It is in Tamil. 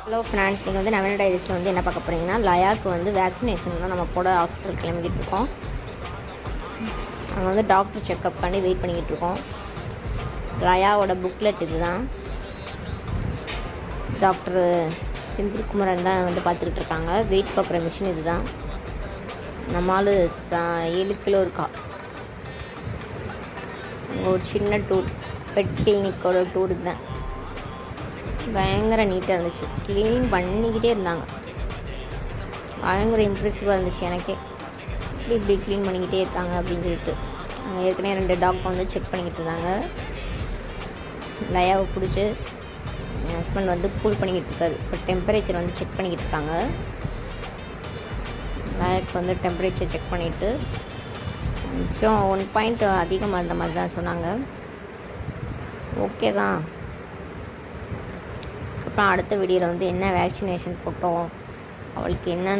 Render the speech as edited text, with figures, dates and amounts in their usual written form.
ஹலோ ஃப்ரெண்ட்ஸ், நீங்கள் வந்து நவீன டைரிஸில் வந்து என்ன பார்க்க போகிறீங்கன்னா, லயாவுக்கு வந்து வேக்சினேஷன் தான் நம்ம கூட ஹாஸ்பிட்டல் கிளம்பிக்கிட்டு இருக்கோம். நாங்கள் வந்து டாக்டர் செக்கப்காண்டி வெயிட் பண்ணிக்கிட்டு இருக்கோம். லயாவோட புக்லெட் இது தான். டாக்டர் செந்தில்குமரன் தான் வந்து பார்த்துக்கிட்டு இருக்காங்க. வெயிட் பார்க்குற மிஷின் இது தான். நம்மளால் 7 கிலோ இருக்கா. ஒரு சின்ன டூர், பெட் கிளினிக்கோட டூர் தான். பயங்கர நீட்டாக இருந்துச்சு. க்ளீன் பண்ணிக்கிட்டே இருந்தாங்க. பயங்கர இம்ப்ரெசிவாக இருந்துச்சு எனக்கே. இப்படி க்ளீன் பண்ணிக்கிட்டே இருக்காங்க அப்படின்னு சொல்லிட்டு. ஏற்கனவே 2 டாக் வந்து செக் பண்ணிக்கிட்டு இருந்தாங்க. லயாவை பிடிச்சி என் ஹஸ்பண்ட் வந்து கூல் பண்ணிக்கிட்டு இருக்காரு. இப்போ டெம்பரேச்சர் வந்து செக் பண்ணிக்கிட்டு இருக்காங்க. லயாவுக்கு வந்து டெம்பரேச்சர் செக் பண்ணிவிட்டு கொஞ்சம் 1 பாயிண்ட் அதிகமாக இருந்த மாதிரி தான் சொன்னாங்க. ஓகே தான். அப்புறம் அடுத்த வீடியோவில் வந்து என்ன வேக்சினேஷன் போட்டோம், அவளுக்கு என்னென்ன